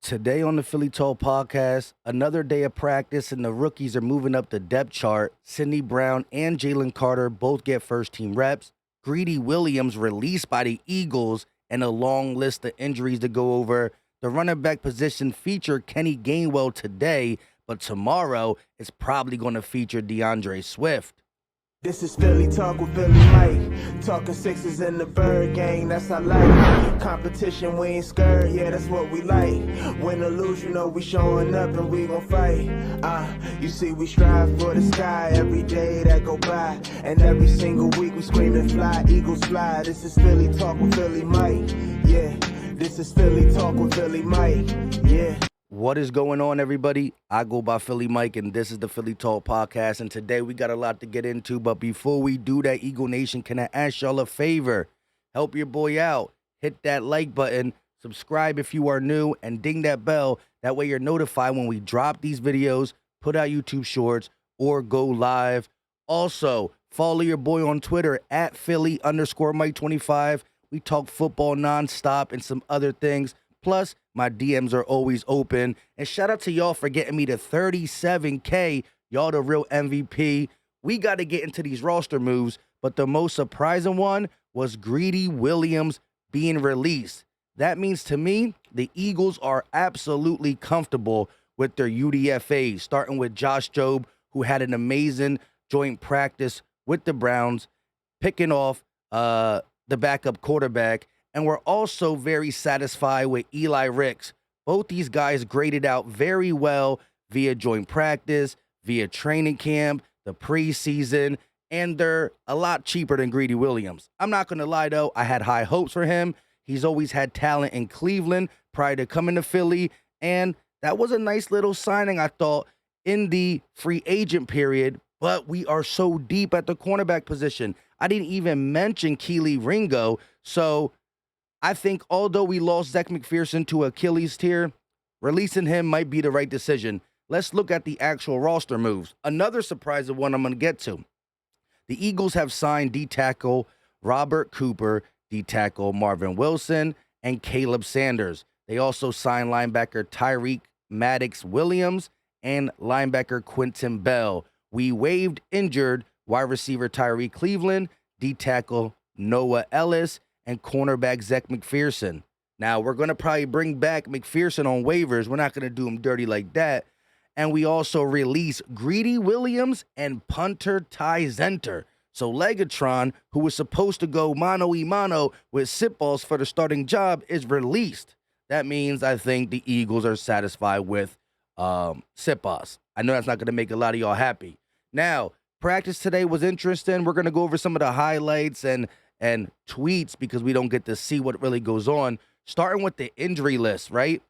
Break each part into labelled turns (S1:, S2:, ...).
S1: Today on the Philly Talk podcast, another day of practice and the rookies are moving up the depth chart. Sidney Brown and Jalen Carter both get first-team reps. Greedy Williams released by the Eagles, and a long list of injuries to go over. The running back position featured Kenny Gainwell today, but tomorrow it's probably going to feature DeAndre Swift.
S2: This is Philly Talk with Philly Mike. Talking sixes in the bird gang, that's I like. Competition, we ain't scared, yeah, that's what we like. Win or lose, you know we showing up and we gon' fight. You see we strive for the sky every day that go by. And every single week we scream and fly, Eagles fly. This is Philly Talk with Philly Mike, yeah. This is Philly Talk with Philly Mike, yeah.
S1: What is going on, everybody? I go by Philly Mike, and this is the Philly Talk podcast. And today we got a lot to get into. But before we do that, Eagle Nation, can I ask y'all a favor? Help your boy out. Hit that like button, subscribe if you are new, and ding that bell. That way you're notified when we drop these videos, put out YouTube shorts, or go live. Also, follow your boy on Twitter at Philly_Mike25. We talk football nonstop and some other things. Plus, my DMs are always open. And shout out to y'all for getting me to 37K. Y'all the real MVP. We got to get into these roster moves, but the most surprising one was Greedy Williams being released. That means to me, the Eagles are absolutely comfortable with their UDFAs, starting with Josh Jobe, who had an amazing joint practice with the Browns, picking off the backup quarterback. And we're also very satisfied with Eli Ricks. Both these guys graded out very well via joint practice, via training camp, the preseason, and they're a lot cheaper than Greedy Williams. I'm not going to lie, though. I had high hopes for him. He's always had talent in Cleveland prior to coming to Philly, and that was a nice little signing, I thought, in the free agent period, but we are so deep at the cornerback position. I didn't even mention Kelee Ringo, so I think although we lost Zech McPherson to Achilles tear, releasing him might be the right decision. Let's look at the actual roster moves. Another surprising one I'm going to get to. The Eagles have signed D-tackle Robert Cooper, D-tackle Marvin Wilson, and Caleb Sanders. They also signed linebacker Tyreek Maddox Williams and linebacker Quentin Bell. We waived injured wide receiver Tyree Cleveland, D-tackle Noah Ellis, and cornerback Zech McPherson. Now, we're going to probably bring back McPherson on waivers. We're not going to do him dirty like that. And we also release Greedy Williams and punter Ty Zenter. So Legatron, who was supposed to go mano-a-mano with Sitballs for the starting job, is released. That means I think the Eagles are satisfied with Sitballs. I know that's not going to make a lot of y'all happy. Now, practice today was interesting. We're going to go over some of the highlights and tweets because we don't get to see what really goes on. Starting with the injury list, right?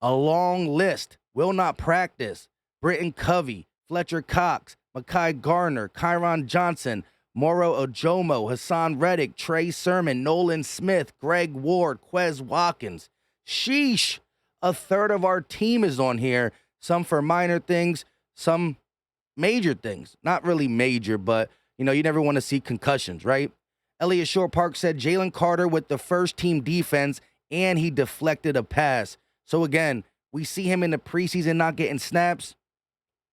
S1: A long list. Will not practice. Britton Covey, Fletcher Cox, Mekhi Garner, Kyron Johnson, Moro Ojomo, Hassan Reddick, Trey Sermon, Nolan Smith, Greg Ward, Quez Watkins. Sheesh. A third of our team is on here. Some for minor things, some major things. Not really major, but, you never want to see concussions, right? Elliott Shore-Park said Jalen Carter with the first-team defense, and he deflected a pass. So, again, we see him in the preseason not getting snaps,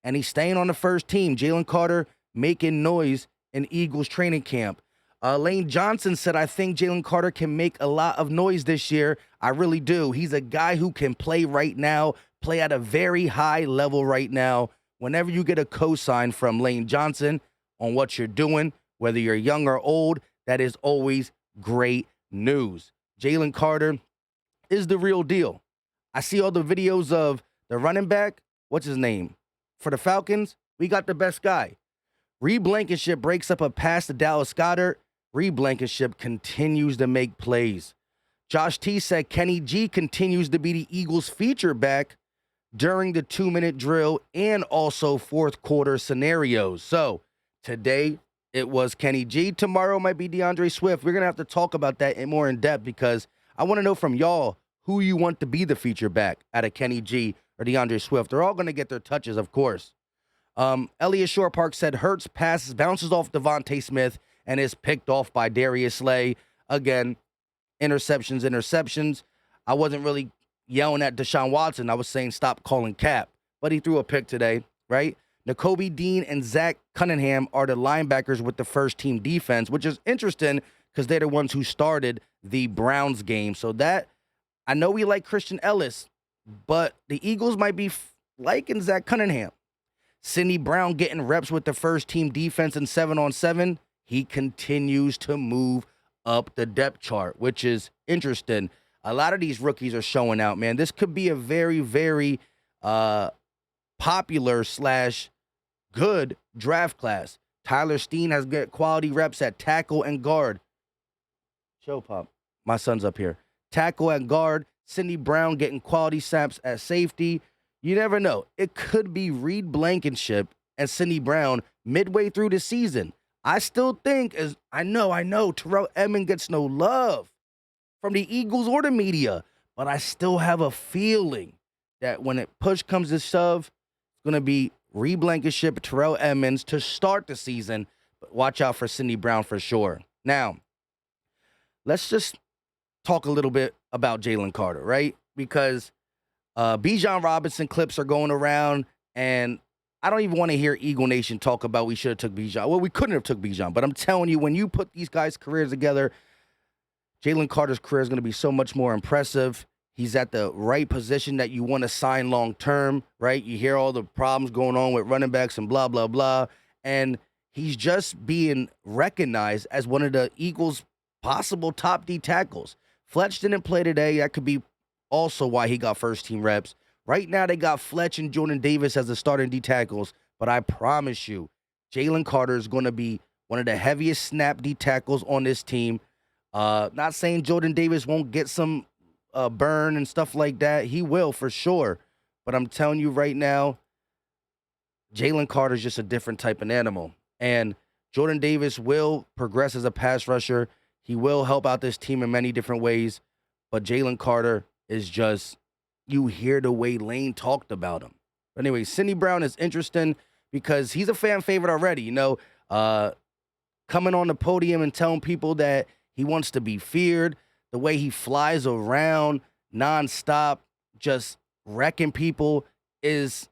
S1: and he's staying on the first team. Jalen Carter making noise in Eagles training camp. Lane Johnson said, I think Jalen Carter can make a lot of noise this year. I really do. He's a guy who can play right now, play at a very high level right now. Whenever you get a cosign from Lane Johnson on what you're doing, whether you're young or old, that is always great news. Jalen Carter is the real deal. I see all the videos of the running back. What's his name? For the Falcons, we got the best guy. Reed Blankenship breaks up a pass to Dallas Goedert. Reed Blankenship continues to make plays. Josh T said Kenny G continues to be the Eagles' feature back during the 2-minute drill and also fourth quarter scenarios. So today it was Kenny G. Tomorrow might be DeAndre Swift. We're going to have to talk about that more in depth because I want to know from y'all who you want to be the feature back out of Kenny G or DeAndre Swift. They're all going to get their touches, of course. Elliott Shore-Park said Hurts passes, bounces off Devontae Smith, and is picked off by Darius Slay. Again, interceptions. I wasn't really, yelling at Deshaun Watson. I was saying stop calling cap, but he threw a pick today, right? Nakobe Dean and Zach Cunningham are the linebackers with the first-team defense, which is interesting because they're the ones who started the Browns game. So that, I know we like Christian Ellis, but the Eagles might be liking Zach Cunningham. Sidney Brown getting reps with the first-team defense in 7-on-7. He continues to move up the depth chart, which is interesting. A lot of these rookies are showing out, man. This could be a very, very popular / good draft class. Tyler Steen has got quality reps at tackle and guard. Show pop. My son's up here. Tackle and guard. Sidney Brown getting quality snaps at safety. You never know. It could be Reed Blankenship and Sidney Brown midway through the season. I still think, I know, Terrell Edmunds gets no love from the Eagles or the media, but I still have a feeling that when push comes to shove, it's going to be Reed Blankenship, Terrell Edmunds to start the season, but watch out for Sidney Brown for sure. Now, let's just talk a little bit about Jalen Carter, right? Because Bijan Robinson clips are going around, and I don't even want to hear Eagle Nation talk about we should have took Bijan. Well, we couldn't have took Bijan, but I'm telling you, when you put these guys' careers together, Jalen Carter's career is going to be so much more impressive. He's at the right position that you want to sign long-term, right? You hear all the problems going on with running backs and blah, blah, blah, and he's just being recognized as one of the Eagles' possible top D tackles. Fletch didn't play today. That could be also why he got first-team reps. Right now, they got Fletch and Jordan Davis as the starting D tackles, but I promise you, Jalen Carter is going to be one of the heaviest snap D tackles on this team. Not saying Jordan Davis won't get some burn and stuff like that. He will for sure. But I'm telling you right now, Jalen Carter is just a different type of animal. And Jordan Davis will progress as a pass rusher. He will help out this team in many different ways. But Jalen Carter is just, you hear the way Lane talked about him. But anyway, Sidney Brown is interesting because he's a fan favorite already. You know, coming on the podium and telling people that he wants to be feared, the way he flies around nonstop, just wrecking people is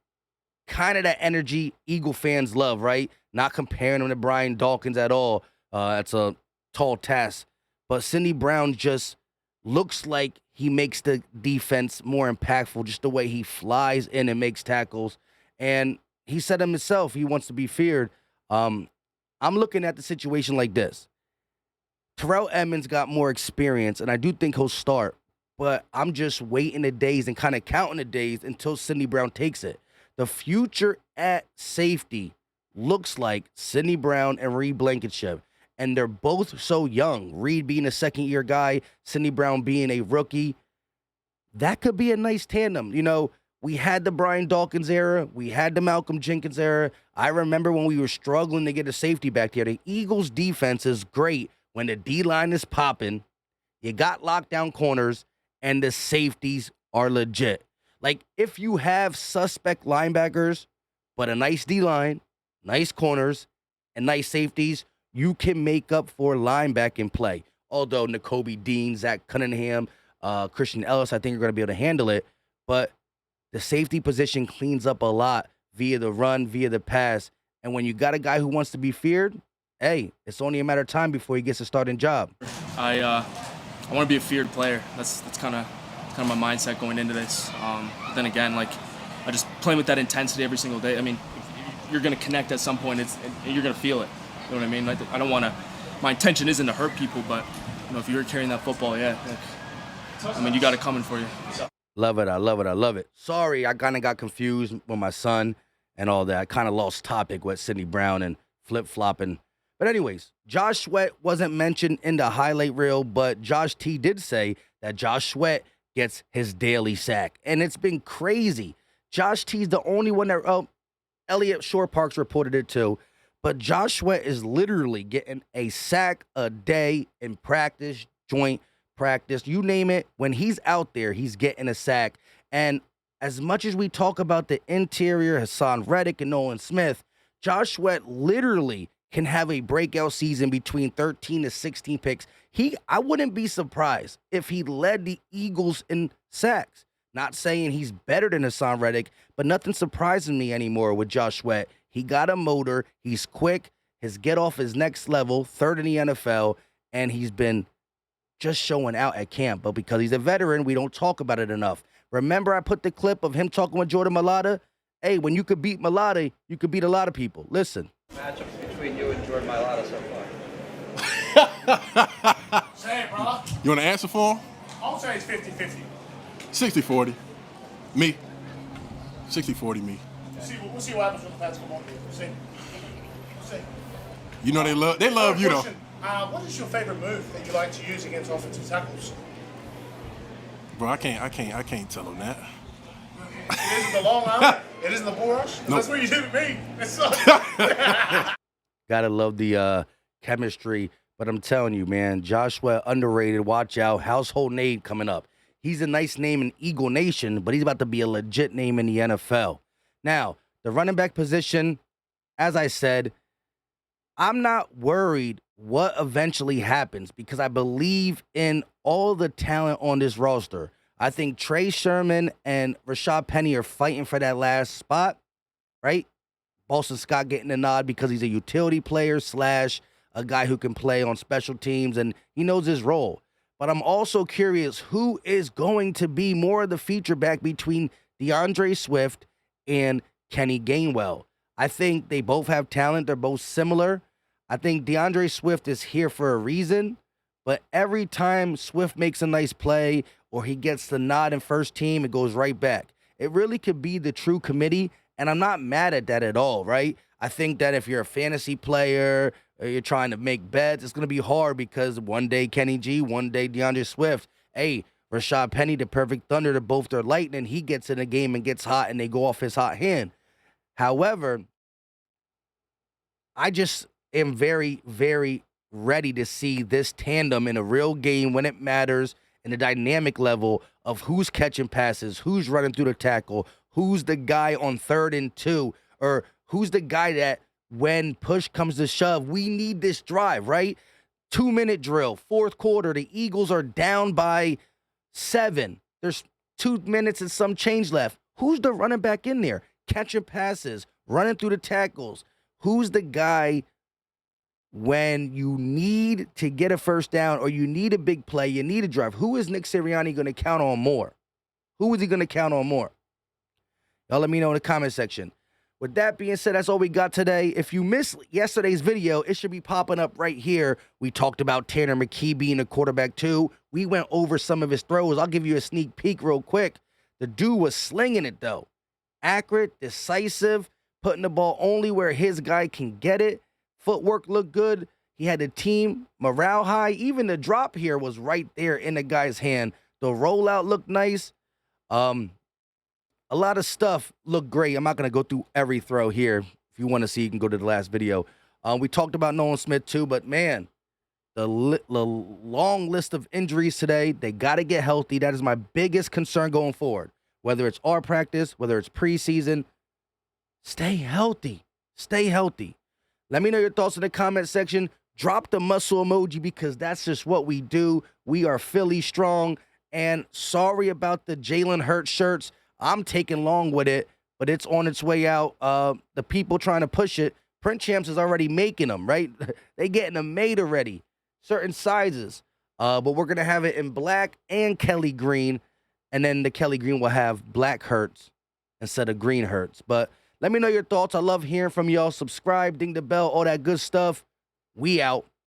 S1: kind of that energy Eagle fans love, right? Not comparing him to Brian Dawkins at all. That's a tall task. But Sidney Brown just looks like he makes the defense more impactful, just the way he flies in and makes tackles. And he said himself, he wants to be feared. I'm looking at the situation like this. Terrell Edmunds got more experience, and I do think he'll start. But I'm just waiting the days and kind of counting the days until Sidney Brown takes it. The future at safety looks like Sidney Brown and Reed Blankenship. And they're both so young. Reed being a second-year guy, Sidney Brown being a rookie. That could be a nice tandem. You know, we had the Brian Dawkins era. We had the Malcolm Jenkins era. I remember when we were struggling to get a safety back there. The Eagles' defense is great when the D-line is popping. You got lockdown corners, and the safeties are legit. Like, if you have suspect linebackers, but a nice D-line, nice corners, and nice safeties, you can make up for linebacking play. Although Nakobe Dean, Zach Cunningham, Christian Ellis, I think are going to be able to handle it. But the safety position cleans up a lot via the run, via the pass. And when you got a guy who wants to be feared, hey, it's only a matter of time before he gets a starting job.
S3: I want to be a feared player. That's kind of my mindset going into this. But then again, like, I just playing with that intensity every single day. I mean, you're going to connect at some point. You're going to feel it. You know what I mean? Like, I don't want to. My intention isn't to hurt people, but you know, if you're carrying that football, yeah. Like, I mean, you got it coming for you.
S1: Love it. I love it. I love it. Sorry, I kind of got confused with my son and all that. I kind of lost topic with Sidney Brown and flip-flopping. But anyways, Josh Sweat wasn't mentioned in the highlight reel, but Josh T did say that Josh Sweat gets his daily sack. And it's been crazy. Josh T's the only one that, Elliot Shore Parks reported it too. But Josh Sweat is literally getting a sack a day in practice, joint practice, you name it. When he's out there, he's getting a sack. And as much as we talk about the interior, Hassan Reddick and Nolan Smith, Josh Sweat literally can have a breakout season between 13 to 16 picks. I wouldn't be surprised if he led the Eagles in sacks. Not saying he's better than Hassan Reddick, but nothing surprises me anymore with Josh Sweat. He got a motor. He's quick. His get off is next level, third in the NFL, and he's been just showing out at camp. But because he's a veteran, we don't talk about it enough. Remember I put the clip of him talking with Jordan Mailata? Hey, when you could beat Mailata, you could beat a lot of people. Listen.
S4: Matchup between you and Jordan Mailata so far.
S5: Say it, bro.
S6: You want to answer for him?
S5: I would say it's 50-50.
S6: 60-40. Me. 60-40 me.
S5: We'll see what happens with the Pats come on. We'll see.
S6: You know they love you though.
S5: What is your favorite move that you like to use against offensive tackles?
S6: Bro, I can't tell them that.
S5: It isn't the long arm. It isn't the bull rush.
S6: Nope.
S5: That's what you did to me.
S1: Gotta love the chemistry. But I'm telling you, man, Joshua underrated. Watch out. Household name coming up. He's a nice name in Eagle Nation, but he's about to be a legit name in the NFL. Now, the running back position, as I said, I'm not worried what eventually happens because I believe in all the talent on this roster. I think Trey Sherman and Rashad Penny are fighting for that last spot, right? Boston Scott getting the nod because he's a utility player / a guy who can play on special teams, and he knows his role. But I'm also curious who is going to be more of the feature back between DeAndre Swift and Kenny Gainwell. I think they both have talent. They're both similar. I think DeAndre Swift is here for a reason, but every time Swift makes a nice play or he gets the nod in first team, it goes right back. It really could be the true committee, and I'm not mad at that at all, right? I think that if you're a fantasy player or you're trying to make bets, it's going to be hard because one day Kenny G, one day DeAndre Swift. Hey, Rashad Penny, the perfect thunder, they're both their lightning. He gets in a game and gets hot, and they go off his hot hand. However, I just am very, very ready to see this tandem in a real game when it matters and the dynamic level of who's catching passes, who's running through the tackle, who's the guy on 3rd and 2, or who's the guy that when push comes to shove, we need this drive, right? 2-minute drill, 4th quarter, the Eagles are down by 7. There's 2 minutes and some change left. Who's the running back in there? Catching passes, running through the tackles. Who's the guy when you need to get a first down or you need a big play, you need a drive? Who is Nick Sirianni going to count on more? Who is he going to count on more? Y'all let me know in the comment section. With that being said, that's all we got today. If you missed yesterday's video, it should be popping up right here. We talked about Tanner McKee being a quarterback too. We went over some of his throws. I'll give you a sneak peek real quick. The dude was slinging it though. Accurate, decisive, putting the ball only where his guy can get it. Footwork looked good. He had the team morale high. Even the drop here was right there in the guy's hand. The rollout looked nice. A lot of stuff looked great. I'm not going to go through every throw here. If you want to see, you can go to the last video. We talked about Nolan Smith too, but man, the long list of injuries today, they got to get healthy. That is my biggest concern going forward. Whether it's our practice, whether it's preseason, stay healthy. Stay healthy. Let me know your thoughts in the comment section. Drop the muscle emoji because that's just what we do. We are Philly strong. And sorry about the Jalen Hurts shirts. I'm taking long with it, but it's on its way out. The people trying to push it, Print Champs is already making them, right? They getting them made already, certain sizes. But we're going to have it in black and Kelly green, and then the Kelly green will have black Hurts instead of green Hurts. But let me know your thoughts. I love hearing from y'all. Subscribe, ding the bell, all that good stuff. We out.